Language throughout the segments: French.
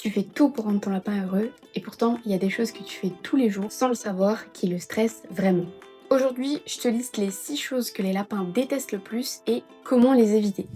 Tu fais tout pour rendre ton lapin heureux, et pourtant, il y a des choses que tu fais tous les jours sans le savoir qui le stressent vraiment. Aujourd'hui, je te liste les 6 choses que les lapins détestent le plus et comment les éviter.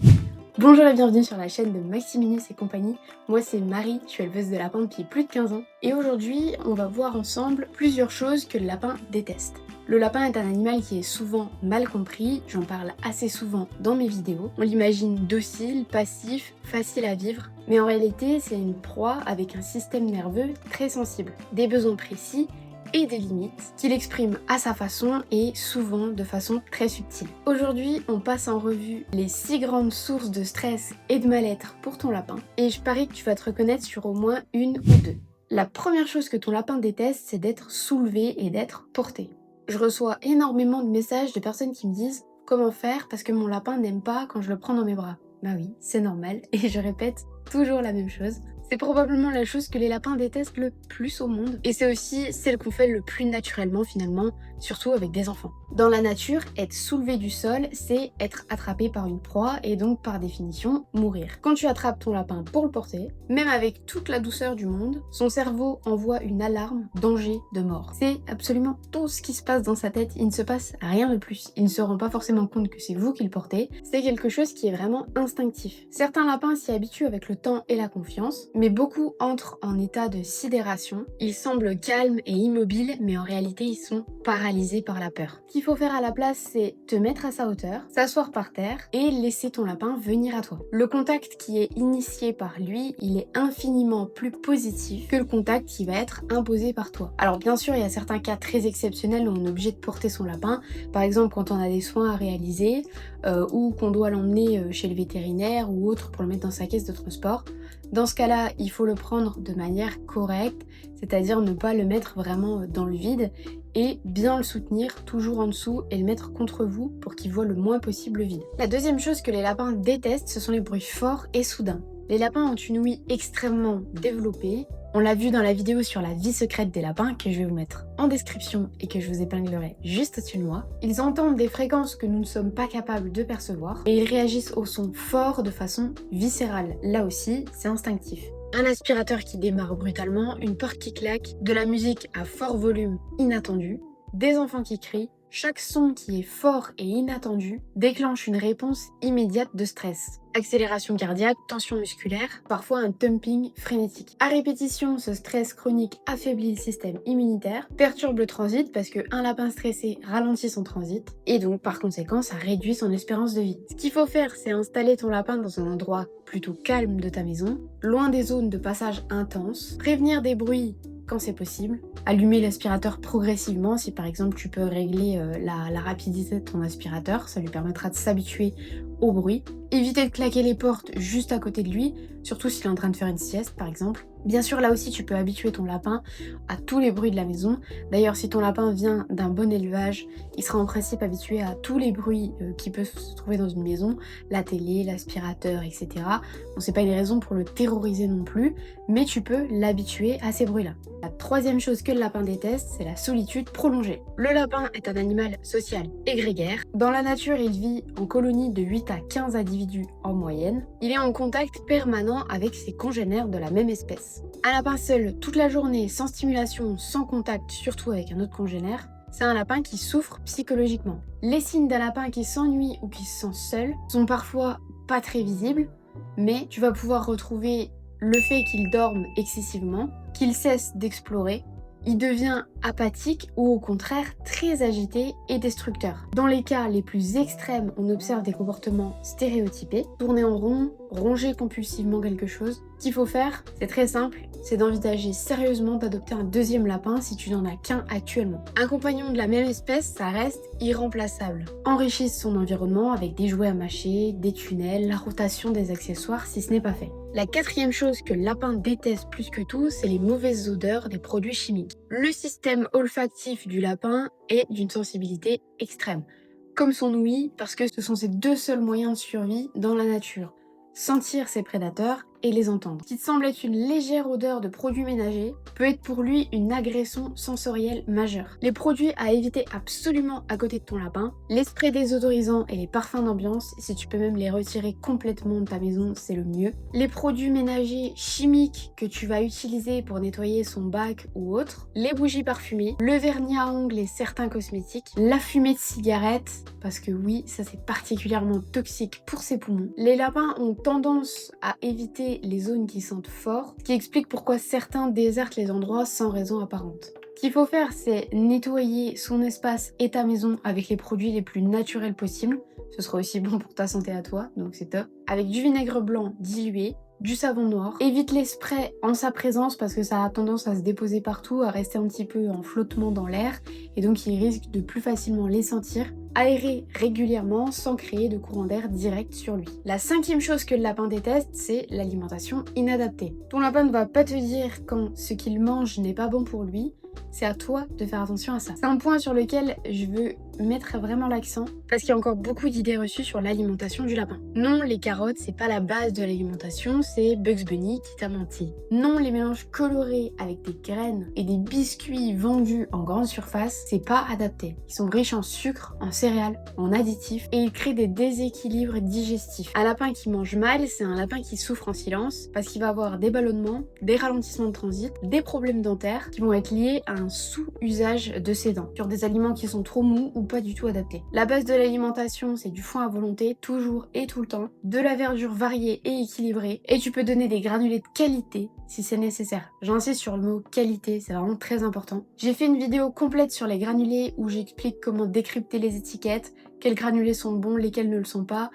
Bonjour et bienvenue sur la chaîne de Maximinus et compagnie. Moi c'est Marie, je suis éleveuse de lapins depuis plus de 15 ans. Et aujourd'hui, on va voir ensemble plusieurs choses que le lapin déteste. Le lapin est un animal qui est souvent mal compris, j'en parle assez souvent dans mes vidéos. On l'imagine docile, passif, facile à vivre, mais en réalité c'est une proie avec un système nerveux très sensible, des besoins précis et des limites qu'il exprime à sa façon et souvent de façon très subtile. Aujourd'hui, on passe en revue les 6 grandes sources de stress et de mal-être pour ton lapin et je parie que tu vas te reconnaître sur au moins une ou deux. La première chose que ton lapin déteste, c'est d'être soulevé et d'être porté. Je reçois énormément de messages de personnes qui me disent comment faire parce que mon lapin n'aime pas quand je le prends dans mes bras. Bah oui, c'est normal et je répète toujours la même chose. C'est probablement la chose que les lapins détestent le plus au monde et c'est aussi celle qu'on fait le plus naturellement finalement, surtout avec des enfants. Dans la nature, être soulevé du sol, c'est être attrapé par une proie et donc par définition mourir. Quand tu attrapes ton lapin pour le porter, même avec toute la douceur du monde, son cerveau envoie une alarme danger de mort. C'est absolument tout ce qui se passe dans sa tête, il ne se passe rien de plus. Il ne se rend pas forcément compte que c'est vous qui le portez, c'est quelque chose qui est vraiment instinctif. Certains lapins s'y habituent avec le temps et la confiance, mais beaucoup entrent en état de sidération. Ils semblent calmes et immobiles, mais en réalité ils sont paralysés par la peur. Ce qu'il faut faire à la place, c'est te mettre à sa hauteur, s'asseoir par terre et laisser ton lapin venir à toi. Le contact qui est initié par lui, il est infiniment plus positif que le contact qui va être imposé par toi. Alors bien sûr, il y a certains cas très exceptionnels où on est obligé de porter son lapin, par exemple quand on a des soins à réaliser ou qu'on doit l'emmener chez le vétérinaire ou autre pour le mettre dans sa caisse de transport. Dans ce cas-là, il faut le prendre de manière correcte, c'est-à-dire ne pas le mettre vraiment dans le vide et bien le soutenir toujours en dessous et le mettre contre vous pour qu'il voit le moins possible le vide. La deuxième chose que les lapins détestent, ce sont les bruits forts et soudains. Les lapins ont une ouïe extrêmement développée. On l'a vu dans la vidéo sur la vie secrète des lapins que je vais vous mettre en description et que je vous épinglerai juste au-dessus de moi. Ils entendent des fréquences que nous ne sommes pas capables de percevoir et ils réagissent au son fort de façon viscérale. Là aussi, c'est instinctif. Un aspirateur qui démarre brutalement, une porte qui claque, de la musique à fort volume inattendu, des enfants qui crient. Chaque son qui est fort et inattendu déclenche une réponse immédiate de stress. Accélération cardiaque, tension musculaire, parfois un thumping frénétique. À répétition, ce stress chronique affaiblit le système immunitaire, perturbe le transit parce qu'un lapin stressé ralentit son transit et donc par conséquent ça réduit son espérance de vie. Ce qu'il faut faire, c'est installer ton lapin dans un endroit plutôt calme de ta maison, loin des zones de passage intenses, prévenir des bruits quand c'est possible, allumer l'aspirateur progressivement si par exemple tu peux régler la rapidité de ton aspirateur, ça lui permettra de s'habituer au bruit. Éviter de claquer les portes juste à côté de lui, surtout s'il est en train de faire une sieste par exemple. Bien sûr, là aussi, tu peux habituer ton lapin à tous les bruits de la maison. D'ailleurs, si ton lapin vient d'un bon élevage, il sera en principe habitué à tous les bruits qui peuvent se trouver dans une maison, la télé, l'aspirateur, etc. Bon, c'est pas une raison pour le terroriser non plus, mais tu peux l'habituer à ces bruits-là. La troisième chose que le lapin déteste, c'est la solitude prolongée. Le lapin est un animal social et grégaire. Dans la nature, il vit en colonie de 8 à 15 individus en moyenne. Il est en contact permanent avec ses congénères de la même espèce. Un lapin seul toute la journée, sans stimulation, sans contact, surtout avec un autre congénère, c'est un lapin qui souffre psychologiquement. Les signes d'un lapin qui s'ennuie ou qui se sent seul sont parfois pas très visibles, mais tu vas pouvoir retrouver le fait qu'il dorme excessivement, qu'il cesse d'explorer, il devient apathique ou au contraire très agité et destructeur. Dans les cas les plus extrêmes, on observe des comportements stéréotypés, tourner en rond, ronger compulsivement quelque chose. Ce qu'il faut faire, c'est très simple, c'est d'envisager sérieusement d'adopter un deuxième lapin si tu n'en as qu'un actuellement. Un compagnon de la même espèce, ça reste irremplaçable. Enrichisse son environnement avec des jouets à mâcher, des tunnels, la rotation des accessoires si ce n'est pas fait. La quatrième chose que le lapin déteste plus que tout, c'est les mauvaises odeurs des produits chimiques. Le système olfactif du lapin est d'une sensibilité extrême, comme son ouïe, parce que ce sont ses deux seuls moyens de survie dans la nature. Sentir ses prédateurs et les entendre. Ce qui te semble être une légère odeur de produits ménagers peut être pour lui une agression sensorielle majeure. Les produits à éviter absolument à côté de ton lapin, les sprays désodorisants et les parfums d'ambiance, si tu peux même les retirer complètement de ta maison, c'est le mieux. Les produits ménagers chimiques que tu vas utiliser pour nettoyer son bac ou autre, les bougies parfumées, le vernis à ongles et certains cosmétiques, la fumée de cigarette, parce que oui, ça c'est particulièrement toxique pour ses poumons. Les lapins ont tendance à éviter les zones qui sentent fort, ce qui explique pourquoi certains désertent les endroits sans raison apparente. Ce qu'il faut faire, c'est nettoyer son espace et ta maison avec les produits les plus naturels possibles. Ce sera aussi bon pour ta santé à toi, donc c'est top. Avec du vinaigre blanc dilué, du savon noir. Évite les sprays en sa présence parce que ça a tendance à se déposer partout, à rester un petit peu en flottement dans l'air et donc il risque de plus facilement les sentir. Aérer régulièrement sans créer de courant d'air direct sur lui. La 5e chose que le lapin déteste, c'est l'alimentation inadaptée. Ton lapin ne va pas te dire quand ce qu'il mange n'est pas bon pour lui, c'est à toi de faire attention à ça. C'est un point sur lequel je veux mettre vraiment l'accent parce qu'il y a encore beaucoup d'idées reçues sur l'alimentation du lapin. Non, les carottes, c'est pas la base de l'alimentation, c'est Bugs Bunny qui t'a menti. Non, les mélanges colorés avec des graines et des biscuits vendus en grande surface, c'est pas adapté. Ils sont riches en sucre, en céréales, en additifs et ils créent des déséquilibres digestifs. Un lapin qui mange mal, c'est un lapin qui souffre en silence parce qu'il va avoir des ballonnements, des ralentissements de transit, des problèmes dentaires qui vont être liés à un sous-usage de ses dents sur des aliments qui sont trop mous ou pas du tout adaptés. La base de l'alimentation, c'est du foin à volonté, toujours et tout le temps, de la verdure variée et équilibrée, et tu peux donner des granulés de qualité si c'est nécessaire. J'insiste sur le mot qualité, c'est vraiment très important. J'ai fait une vidéo complète sur les granulés où j'explique comment décrypter les étiquettes, quels granulés sont bons, lesquels ne le sont pas,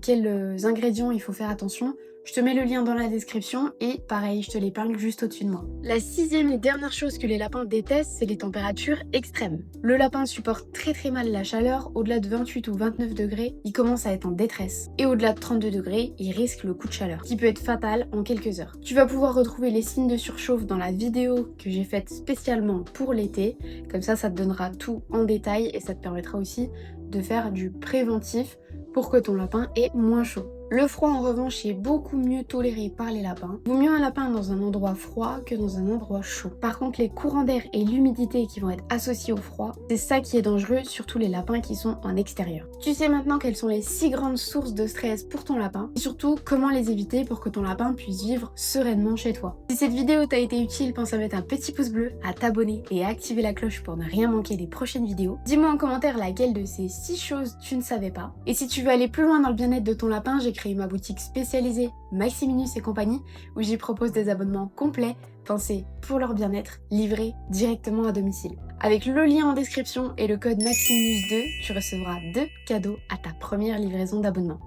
quels ingrédients il faut faire attention. Je te mets le lien dans la description et pareil, je te l'épingle juste au-dessus de moi. La 6e et dernière chose que les lapins détestent, c'est les températures extrêmes. Le lapin supporte très mal la chaleur, au-delà de 28 ou 29 degrés, il commence à être en détresse. Et au-delà de 32 degrés, il risque le coup de chaleur, qui peut être fatal en quelques heures. Tu vas pouvoir retrouver les signes de surchauffe dans la vidéo que j'ai faite spécialement pour l'été, comme ça te donnera tout en détail et ça te permettra aussi de faire du préventif pour que ton lapin ait moins chaud. Le froid en revanche est beaucoup mieux toléré par les lapins. Vaut mieux un lapin dans un endroit froid que dans un endroit chaud. Par contre, les courants d'air et l'humidité qui vont être associés au froid, c'est ça qui est dangereux, surtout les lapins qui sont en extérieur. Tu sais maintenant quelles sont les 6 grandes sources de stress pour ton lapin et surtout comment les éviter pour que ton lapin puisse vivre sereinement chez toi. Si cette vidéo t'a été utile, pense à mettre un petit pouce bleu, à t'abonner et à activer la cloche pour ne rien manquer des prochaines vidéos. Dis-moi en commentaire laquelle de ces 6 choses tu ne savais pas. Et si tu veux aller plus loin dans le bien-être de ton lapin, j'ai créé ma boutique spécialisée Maximinus et compagnie où j'y propose des abonnements complets pensés pour leur bien-être, livrés directement à domicile. Avec le lien en description et le code Maximinus2, tu recevras 2 cadeaux à ta première livraison d'abonnement.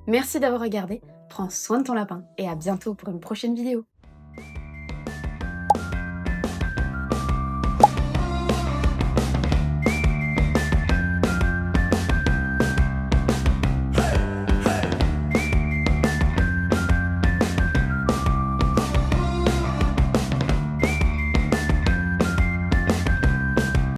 Merci d'avoir regardé, prends soin de ton lapin et à bientôt pour une prochaine vidéo.